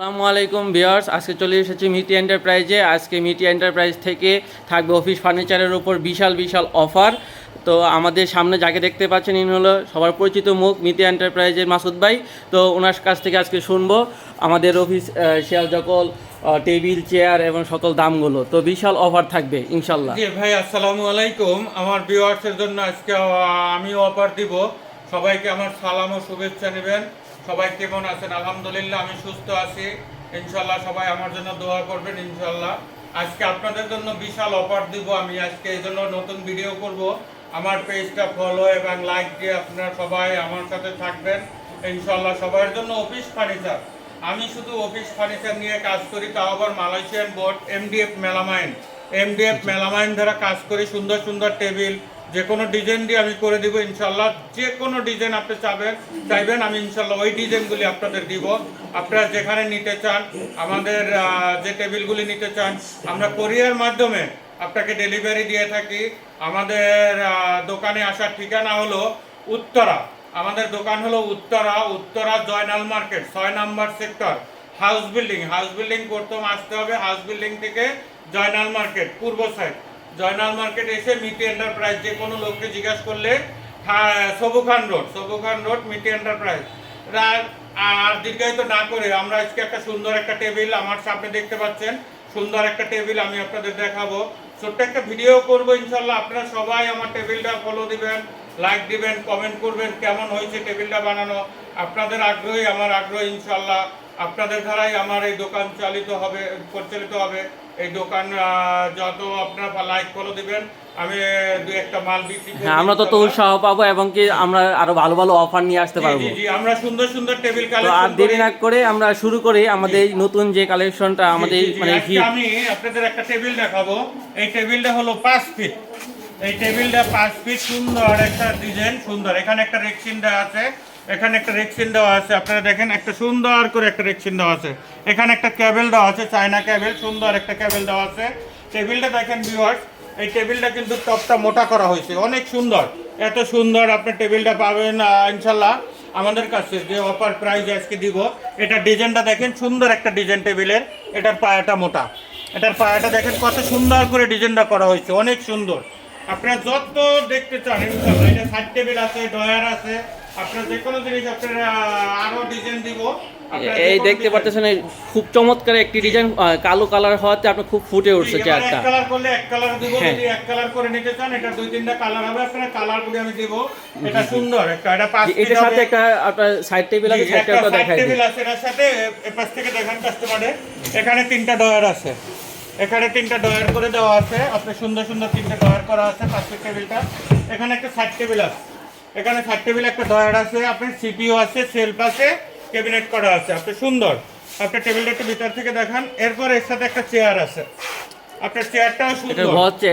আসসালামু আলাইকুম ভিউয়ার্স, আজকে চলে এসেছি মিটি এন্টারপ্রাইজে। আজকে মিটি এন্টারপ্রাইজ থেকে থাকবে অফিস ফার্নিচারের উপর বিশাল বিশাল অফার। তো আমাদের সামনে যাকে দেখতে পাচ্ছেন ইনি হলো সবার পরিচিত মুখ মিটি এন্টারপ্রাইজের মাসুদ ভাই। তো ওনার কাছ থেকে আজকে শুনবো আমাদের অফিস শেয়ার যকল টেবিল চেয়ার এবং সকল দামগুলো। তো বিশাল অফার থাকবে ইনশাল্লাহ। জি ভাই, আসসালামু আলাইকুম। আমার ভিউয়ার্সের জন্য আজকে আমি অফার দিব। সবাইকে আমার সালাম ও শুভেচ্ছা নেবেন। সবাই কেমন আছেন? আলহামদুলিল্লাহ আমি সুস্থ আছি। ইনশাল্লাহ সবাই আমার জন্য দোয়া করবেন ইনশাল্লাহ। আজকে আপনাদের জন্য বিশাল অফার দিব আমি। আজকে এই জন্য নতুন ভিডিও করব। আমার পেজটা ফলো এবং লাইক দিয়ে আপনারা সবাই আমার সাথে থাকবেন ইনশাল্লাহ। সবার জন্য অফিস ফার্নিচার, আমি শুধু অফিস ফার্নিচার নিয়ে কাজ করি, তাও আবার মালয়েশিয়ান বোর্ড এমডিএফ মেলামাইন দ্বারা কাজ করি। সুন্দর সুন্দর টেবিল যে কোনো ডিজাইন দিয়ে আমি করে দিব ইনশাল্লাহ। যে কোনো ডিজাইন আপনি চাইবেন আমি ইনশাল্লাহ ওই ডিজাইনগুলি আপনাদের দিব। আপনারা যেখানে নিতে চান, আমাদের যে টেবিলগুলি নিতে চান, আমরা কোরিয়ার মাধ্যমে আপনাকে ডেলিভারি দিয়ে থাকি। আমাদের দোকানে আসার ঠিকানা হলো উত্তরা। আমাদের দোকান হলো উত্তরা জয়নাল মার্কেট 6 নম্বর সেক্টর, হাউস বিল্ডিং প্রথম আসতে হবে। হাউস বিল্ডিং থেকে জয়নাল মার্কেট পূর্ব সাইড, জয়নাল মার্কেট এসে মিটি এন্টারপ্রাইজ যে কোনো লোককে জিজ্ঞাসা করলে সবুখান রোড মিটি এন্টারপ্রাইজ। আর দীর্ঘায়িত না করে আমরা আজকে একটা সুন্দর একটা টেবিল আমার সামনে দেখতে পাচ্ছেন। সুন্দর একটা টেবিল আমি আপনাদের দেখাবো, ছোট্ট একটা ভিডিও করব ইনশাল্লাহ। আপনারা সবাই আমার টেবিলটা ফলো দিবেন, লাইক দিবেন, কমেন্ট করবেন কেমন হয়েছে টেবিলটা বানানো। আপনাদের আগ্রহী আমার আগ্রহ ইনশাল্লাহ। আপনাদের দ্বারাই আমার এই দোকান পরিচালিত হবে। এই দোকান যত আপনারা লাইক ফলো দিবেন, আমি দুই একটা মাল বিক্রি করব। আমরা তত উৎসাহ পাবো এবং কি আমরা আরো ভালো ভালো অফার নিয়ে আসতে পারবো। জি, আমরা সুন্দর সুন্দর টেবিল তো কালেকশন আর দেরি না করে আমরা শুরু করি আমাদের নতুন যে কালেকশনটা আমাদের মানে আমি আপনাদের একটা টেবিল দেখাবো। এই টেবিলটা হলো 5 ফিট। এই টেবিলটা 5 ফিট, সুন্দর একটা ডিজাইন, সুন্দর। এখানে একটা রেকশিন দেওয়া আছে, আপনারা দেখেন একটা সুন্দর করে একটা রেকশিন দেওয়া আছে। এখানে একটা কেবল দেওয়া আছে, চায়না কেবল, সুন্দর একটা কেবল দেওয়া আছে। টেবিলটা দেখেন ভিউয়ার্স, এই টেবিলটা কিন্তু টপটা মোটা করা হয়েছে, অনেক সুন্দর। এত সুন্দর আপনি টেবিলটা পাবেন ইনশাল্লাহ আমাদের কাছে যে অফার প্রাইস আজকে দিব। এটা ডিজাইনটা দেখেন, সুন্দর একটা ডিজাইন টেবিলের। এটার পায়াটা মোটা, এটার পায়াটা দেখেন কত সুন্দর করে ডিজাইনটা করা হয়েছে, অনেক সুন্দর। আপনারা যত দেখতে চান ইনশাল্লাহ। এটা সাইড টেবিল আছে, ডয়ার আছে, আপনারা যে কোনো জিনিস আপনারা আরো ডিজাইন দিব। এই দেখতে পাচ্ছেন খুব চমৎকার একটি ডিজাইন, কালো কালার হওয়াতে আপনার খুব ফুটে উঠছে চেয়ারটা। এক কালার করলে এক কালার দিব, যদি এক কালার করে নিতে চান এটা 2-3টা কালার হবে, আপনারা কালারগুলি আমি দেব। এটা সুন্দর একটা, এটা 5 ফিট। এটার সাথে একটা আপনার সাইড টেবিল আছে, সাইড টেবিলটা দেখাই দিই। টেবিল আছে এর সাথে, এই পাশ থেকে দেখেন কাস্টমারে, এখানে 3টা ডয়ার আছে, এখানে 3টা ডয়ার করে দেওয়া আছে। আপনি সুন্দর সুন্দর 3টা ডয়ার করা আছে 5 ফিট টেবিলটা। এখানে একটা সাইড টেবিল আছে, এখানে সাইড টেবিল একটা ডয়ার আছে, আপনার সিপিইউ আছে, সেলফ আছে, ক্যাবিনেট করা আছে। আপনি সুন্দর আপনার টেবিলটা একটু ভিতর থেকে দেখান। এরপর এর সাথে একটা চেয়ার আছে, আপনার চেয়ারটাও সুন্দর।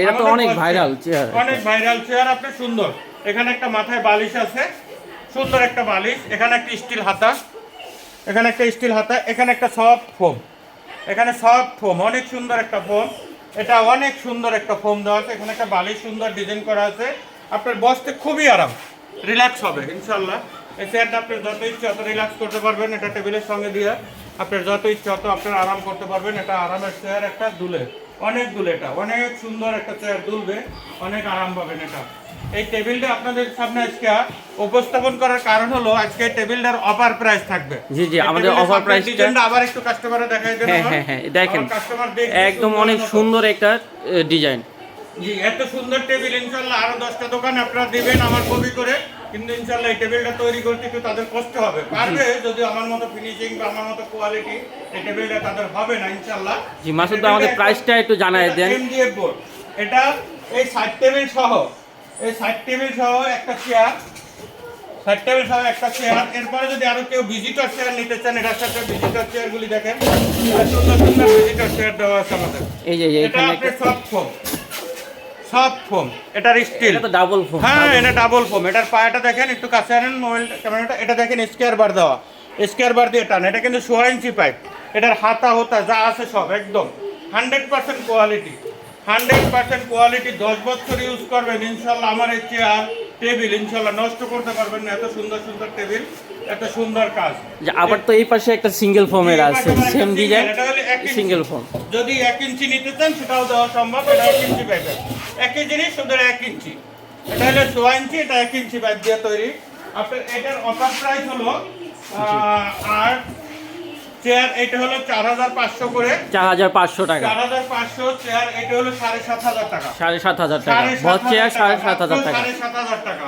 এটা তো অনেক ভাইরাল চেয়ার, অনেক ভাইরাল চেয়ার। আপনার সুন্দর, এখানে একটা মাথায় বালিশ আছে, সুন্দর একটা বালিশ। এখানে একটা স্টিল হাতা, এখানে একটা স্টিল হাতা, এখানে একটা সফট ফোম, এখানে সফট ফোম, অনেক সুন্দর একটা ফোম। এটা অনেক সুন্দর একটা ফোম দেওয়া আছে। এখানে একটা বালিশ সুন্দর ডিজাইন করা আছে। আপনার বসতে খুবই আরাম, রিল্যাক্স হবে ইনশাল্লাহ। এই চেয়ারটা আপনি যত ইচ্ছে অত রিল্যাক্স করতে পারবেন। এটা টেবিলের সঙ্গে দিয়ে আপনার যত ইচ্ছে অত আপনার আরাম করতে পারবেন। এটা আরামের চেয়ার, একটা দুলে, অনেক দুলে, এটা অনেক সুন্দর একটা চেয়ার, দুলবে, অনেক আরাম পাবেন এটা। এই টেবিলটা আপনাদের সামনে আজকে উপস্থাপন করার কারণ হলো আজকে টেবিলটার অফার প্রাইস থাকবে। জি আমাদের অফার প্রাইসটা আবার একটু কাস্টমারে দেখাই দেন। হ্যাঁ দেখেন, একদম অনেক সুন্দর একটা ডিজাইন। জি, এত সুন্দর টেবিল ইনশাআল্লাহ আরো 10টা দোকান আপনারা দিবেন আমার কপি করে, কিন্তু ইনশাআল্লাহ এই টেবিলটা তৈরি করতে একটু তাদের কষ্ট হবে। পারবে যদি আমার মতো ফিনিশিং বা আমার মতো কোয়ালিটি, এই টেবিলটা তাদের হবে না ইনশাআল্লাহ। জি মাসুদ ভাই, আমাদের প্রাইসটা একটু জানাই দেন। এমডিএফ বোর্ড, এটা এই সাইড টেবিল সহ, এই সাইড টেবিল সহ একটা চেয়ার, সাইড টেবিল সহ একটা চেয়ার। এরপরে যদি আরো কেউ ভিজিটর চেয়ার নিতে চান, এটার সাথে ভিজিটর চেয়ারগুলি দেখেন, সুন্দর সুন্দর ভিজিটর চেয়ার দেওয়া আছে আমাদের। এই যে এখানে একটা সফট ফোম, এটার স্টিল, এটা ডাবল ফোম। হ্যাঁ এটা ডাবল ফোম। এটার পায়াটা দেখেন, একটু কাছে আনেন মোবাইল ক্যামেরাটা। এটা দেখেন স্কয়ার বার দেওয়া, স্কয়ার বার দিয়ে টান। এটা কিন্তু 6 ইঞ্চি পাইপ। এটার হাতা হোতা যা আছে সব একদম 100% কোয়ালিটি, 100% কোয়ালিটি। 10 বছর ইউজ করবেন ইনশাল্লাহ। আমার এই চেয়ার টেবিল ইনশাআল্লাহ নষ্ট করতে পারবেন না, এত সুন্দর সুন্দর টেবিল, এত সুন্দর কাজ। যে আবার তো এই পাশে একটা সিঙ্গেল ফোমের আছে, সেম ডিজাইন, এটা হলো 1 ইঞ্চি। Single foam. যদি 1 ইঞ্চি নিতে চান সেটাও দেওয়া সম্ভব, এটা 1 ইঞ্চি প্যাকেট, একই জিনিস শুধু 1 ইঞ্চি। এটা হলো 1 ইঞ্চি, এটা 1 ইঞ্চি পাইপ দিয়ে তৈরি। আপনার এটার অফার প্রাইস হলো আর চেয়ার এটা হলো 4500 করে, 4500 টাকা, 4500 চেয়ার এটা হলো 7500 টাকা, 7500 টাকা, বস চেয়ার 7500 টাকা, 7500 টাকা।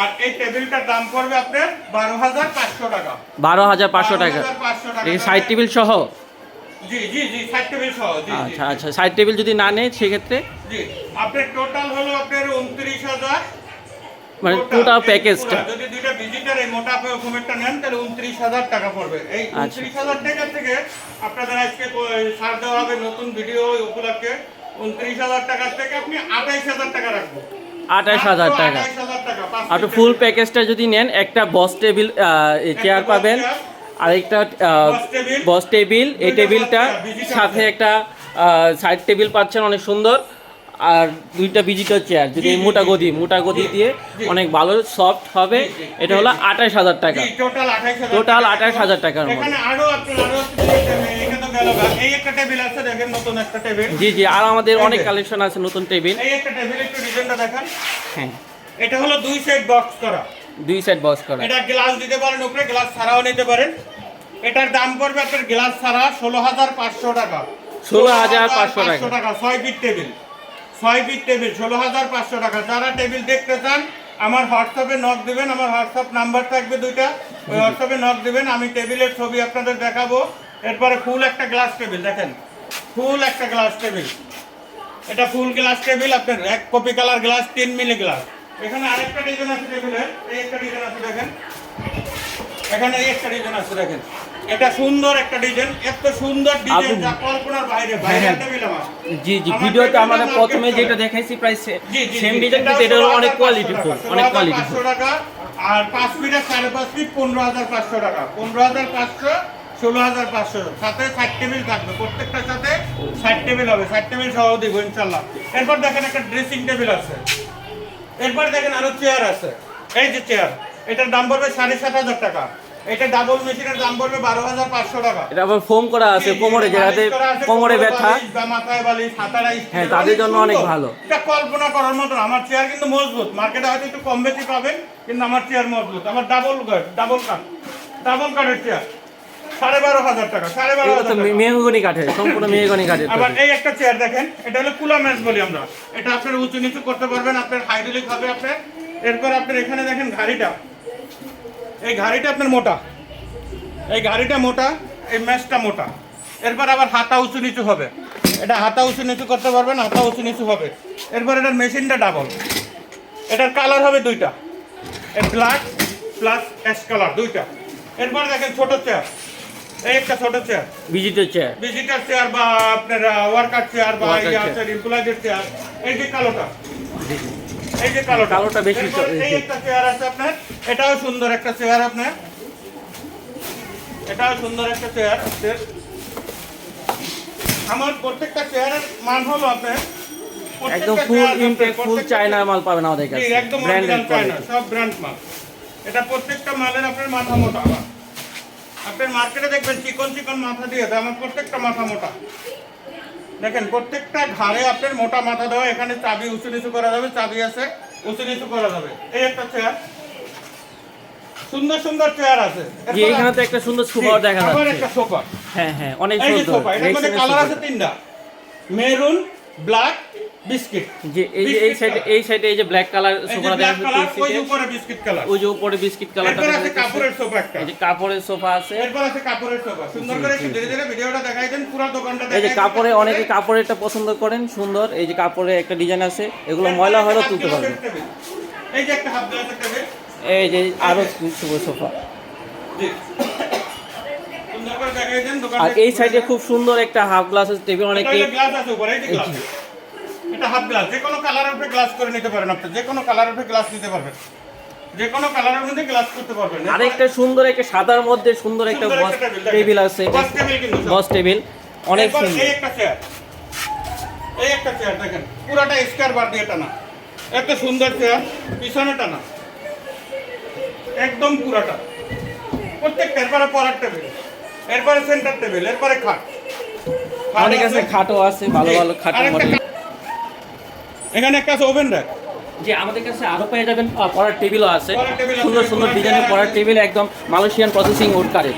আর এই টেবিলটার দাম পড়বে আপনার 12500 টাকা, 12500 টাকা। 12500 টাকা। এই সাইড টেবিল সহ? জি জি জি, সাইড টেবিল সহ। জি জি আচ্ছা আচ্ছা, সাইড টেবিল যদি না নেয় সেক্ষেত্রে? জি, আপনার টোটাল হলো আপনার 29000, মানে টোটাল প্যাকেজটা যদি দুইটা ভিজিটার এই মোটা ফোমেরটা নেন তাহলে 29000 টাকা পড়বে। এই 29000 টাকা থেকে আপনাদের আজকে ছাড় দেওয়া হবে নতুন ভিডিও উপলক্ষে। 29000 টাকা থেকে আপনি 28000 টাকা রাখবো, 28000 টাকা। 28000 টাকা। আর ফুল প্যাকেজটা যদি নেন, একটা বস টেবিল চেয়ার পাবেন, আরেকটা বস টেবিল, এই টেবিলটা সাথে একটা সাইড টেবিল পাচ্ছেন অনেক সুন্দর, আর দুইটা ভিজিটর চেয়ার যদি মোটা গদি দিয়ে অনেক ভালো সফট হবে। এটা হলো 28000 টাকা, টোটাল 28000 টাকার মধ্যে। এখানে আরো এখানে তো গেল, এই একটা টেবিল আছে দেখেন, নতুন একটা টেবিল। জি জি, আর আমাদের অনেক কালেকশন আছে নতুন টেবিল। এই একটা টেবিল, একটু ডিজাইনটা দেখেন। হ্যাঁ, এটা হলো 2 সেট বক্স করা, 2 সেট বক্স করা। এটা গ্লাস দিতে পারেন উপরে, গ্লাস ছাড়াও নিতে পারেন। এটার দাম পড়বে আপনার গ্লাস ছাড়া 16500 টাকা, 16500 টাকা। 6 ফিট টেবিল, 6 ফিট টেবিল 16500 টাকা। যারা টেবিল দেখতে চান আমার হোয়াটসঅ্যাপে নক দিবেন, আমার হোয়াটসঅ্যাপ নাম্বার থাকবে দুইটা, ওই হোয়াটসঅ্যাপে নক দিবেন, আমি টেবিলের ছবি আপনাদের দেখাবো। এরপরে ফুল একটা গ্লাস টেবিল দেখেন, ফুল একটা গ্লাস টেবিল, এটা ফুল গ্লাস টেবিল আপনার 1 copy colour glass, 3 milli glass. এখানে আরেকটা ডিজাইন আছে টেবিলের, এই একটা ডিজাইন আছে দেখেন, এখানে এই একটা ডিজাইন আছে দেখেন, এটা সুন্দর একটা ডিজাইন, এত সুন্দর ডিজাইন যা কল্পনার বাইরে, বাইরে টেবিল আমার। জি জি, ভিডিওতে আমরা প্রথমে যেটা দেখাইছি প্রায় সেম ডিজাইন, কিন্তু এটা হলো অনেক কোয়ালিটিফুল, অনেক কোয়ালিটিফুল। 16500 টাকা। আর 5 ফিট আর 5.5 ফিট 15500 টাকা, 15500, 16500। সাথে সাইড টেবিল থাকবে, প্রত্যেকটার সাথে সাইড টেবিল হবে, সাইড টেবিল সহ দিব ইনশাআল্লাহ। এরপর দেখেন একটা ড্রেসিং টেবিল আছে, এরপর দেখেন আরো চেয়ার আছে। এই যে চেয়ার, এটার দাম পড়বে 7500 টাকা। এটা ডাবল মেশিনের দাম পড়বে 12500 টাকা। এটা আবার ফোম করা আছে কোমরে, যাতে কোমরে ব্যথা বা মাথায় বালিশ, হাতারা, হ্যাঁ, তাদের জন্য অনেক ভালো। এটা কল্পনা করার মতো। আমার চেয়ার কিন্তু মজবুত, মার্কেটে হয়তো একটু কম বেশি পাবেন, কিন্তু আমার চেয়ার মজবুত। আমার ডাবল কাঠের চেয়ার 12500 টাকা, 12500 মেহগনি কাঠের, সম্পূর্ণ মেহগনি কাঠের। আবার এই একটা চেয়ার দেখেন, এটা হলো কুলা ম্যাচ বলি আমরা, এটা আপনার উঁচু নিচু করতে পারবেন, আপনার হাইড্রোলিক হবে আপনার। এরপর আপনার এখানে দেখেন ঘাড়িটা, এই ঘাড়িটা আপনার মোটা, এই ঘাড়িটা মোটা, এই ম্যাচটা মোটা। এরপর আবার হাতা উঁচু নিচু হবে, এটা হাতা উঁচু নিচু করতে পারবেন, হাতা উঁচু নিচু হবে। এরপর এটার মেশিনটা ডাবল, এটার কালার হবে দুইটা, ব্ল্যাক প্লাস অ্যাশ কালার দুইটা। এরপর দেখেন ছোট চেয়ার, এই একটা ছোট চেয়ার, ভিজিটর চেয়ার বা আপনার ওয়ার্কার চেয়ার বা এমপ্লয়িজের চেয়ার। এই যে কালোটা, এই যে কালোটা বেশি। এই একটা চেয়ার আছে আপনার, এটাও সুন্দর একটা চেয়ার আপনার, এটাও সুন্দর একটা চেয়ার আপনার। আমার প্রত্যেকটা চেয়ারের মান হলো আপনার একদম ফুল ইনটেক, ফুল চায়না মাল পাবেন আমাদের কাছে, একদম ব্র্যান্ডেড চায়না, সব ব্র্যান্ড মাল। এটা প্রত্যেকটা মালের আপনার মাথা মোটা। আমার আপনার মার্কেটে দেখবেন চিকন চিকন মাথা দিয়ে দেয়, আমার প্রত্যেকটা মাথা মোটা। দেখেন প্রত্যেকটা ঘাড়ে আপনার মোটা মাথা দেওয়া, এখানে চাবি উঁচু নিচু করা যাবে, চাবি আছে উঁচু নিচু করা যাবে। এই একটা চেয়ার, সুন্দর সুন্দর চেয়ার আছে। জি, এখানে তো একটা সুন্দর সোফা দেখা যাচ্ছে। আবার একটা সোফা, হ্যাঁ হ্যাঁ, অনেক এই যে সুন্দর। সোফা, এটার মধ্যে কালার আছে 3টা, মেরুন, ব্ল্যাক, বিস্কিট। যে এই সাইডে এই যে ব্ল্যাক কালার সোফা দেখা যাচ্ছে, ওই উপরে বিস্কিট কালার, ওই যে উপরে বিস্কিট কালারটা দেখা যাচ্ছে। কাপড়ের সোফা একটা, এই যে কাপড়ের সোফা আছে। এরপর আছে কাপড়ের সোফা। সুন্দর করে একটু ধীরে ধীরে ভিডিওটা দেখাই দেন, পুরো দোকানটা দেখাই। এই যে কাপড়ে, অনেকে কাপড়েরটা পছন্দ করেন, সুন্দর। এই যে কাপড়ে একটা ডিজাইন আছে, এগুলো ময়লা হলেও তুলতে পারবেন। এই যে একটা হাফ গ্লাসের টেবিল, এই যে আরো সোফা। জি সুন্দর করে দেখাই দেন দোকান। আর এই সাইডে খুব সুন্দর একটা হাফ গ্লাসের টেবিল, অনেকে গ্লাস আছে উপরে, এই যে গ্লাস, এটা হাফ গ্লাস, যে কোনো কালারের উপরে গ্লাস করে নিতে পারেন আপনি, যে কোনো কালারের উপরে গ্লাস নিতে পারবেন, যে কোনো কালারের মধ্যে গ্লাস করতে পারবেন। আরেকটা সুন্দর একটা সাদার মধ্যে সুন্দর একটা টেবিল আছে, বস টেবিল, অনেক সুন্দর। এই একটা চেয়ার, এই একটা চেয়ার দেখেন পুরাটা স্কয়ার বার দিয়ে টানা, একটা সুন্দর চেয়ার, পিছনে টানা, একদম পুরাটা, প্রত্যেকটা। এরপরে পড়ার টেবিল, এরপরে সেন্টার টেবিল, এরপরে খাট। আমাদের কাছে খাটও আছে, ভালো ভালো খাট মডেল। এখানে একটা আছে ওভেন র্যাক। যে আমাদের কাছে আরো পেয়ে যাবেন পড়ার টেবিলও আছে, পড়ার টেবিল আছে, সুন্দর সুন্দর ডিজাইনের পড়ার টেবিল, একদম মালয়েশিয়ান প্রসেসিং উড কারের,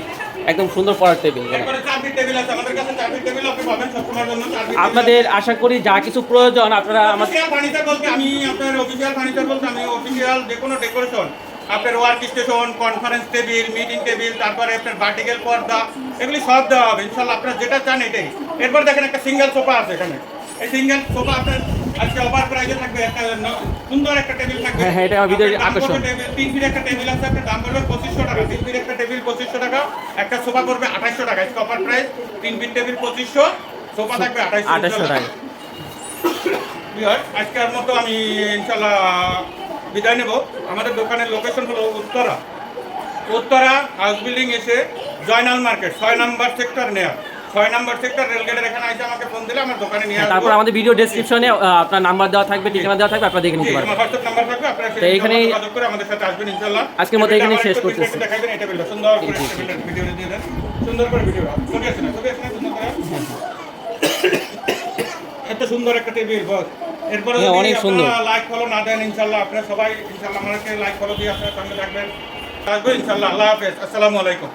একদম সুন্দর পড়ার টেবিল। এরপরে চাবির টেবিল আছে, আমাদের কাছে চাবির টেবিল আপনি পাবেন সবসময়ের জন্য। আপনাদের আশা করি যা কিছু প্রয়োজন আপনারা আমার অফিসিয়াল ফার্নিচার বলতে আমি আপনার অফিসিয়াল ফার্নিচার বলতে আমি অফিসিয়াল যে কোনো ডেকোরেশন, আপনার work station, conference table, meeting table, তারপরে আপনার ভার্টিক্যাল পর্দা, এগুলি সব দেওয়া হবে ইনশাল্লাহ। আপনারা যেটা চান এটাই। এরপর দেখেন একটা সিঙ্গেল সোফা আছে এখানে। এই সিঙ্গেল সোফা আপনার আজকে অফার প্রাইসে থাকবে। একটা সুন্দর একটা টেবিল থাকবে। হ্যাঁ, এটা আমার ভিডিওর আকর্ষণ। 3 ফিট একটা টেবিল আছে, আপনার দাম পড়বে 2500 টাকা। 3 ফিট একটা টেবিল 2500 টাকা, একটা সোফা পড়বে 2800 টাকা। আজকে offer price 3 feet table 2500, sofa থাকবে 2800 টাকা। আজকের মতো আমি ইনশাল্লাহ বিদায় নেব। আমাদের দোকানের লোকেশন হলো উত্তরা হাউস বিল্ডিং এসে জয়নাল মার্কেট 6 নম্বর সেক্টর নেয়া। 6 নম্বর সেক্টর রেলগেটের এখানে এসে আমাকে ফোন দিলে আমার দোকানে নিয়ে আসবো। তারপর আমাদের ভিডিও ডেসক্রিপশনে আপনার নাম্বার দেওয়া থাকবে, ঠিকানা দেওয়া থাকবে, আপনারা দেখে নিতে পারবেন। আমার হোয়াটসঅ্যাপ নাম্বার থাকবে, আপনারা তো এখানেই যোগাযোগ করে আমাদের সাথে আসবেন ইনশাআল্লাহ। আজকের মতো এখানেই শেষ করতেছি। দেখাবেন এটা বললো সুন্দর করে টেবিলের ভিডিও দিয়ে দেন, সুন্দর করে ভিডিও ছবি আছে না সুন্দর করে। এত সুন্দর একটা টেবিল বস। এরপরে হ্যাঁ, অনেক সুন্দর। লাইক ফলো না দেন ইনশাআল্লাহ, আপনারা সবাই ইনশাআল্লাহ আমাকে লাইক ফলো দিয়ে আপনারা সঙ্গে থাকবেন। আসবে ইনশাআল্লাহ। আল্লাহ হাফেজ, আসসালামু আলাইকুম।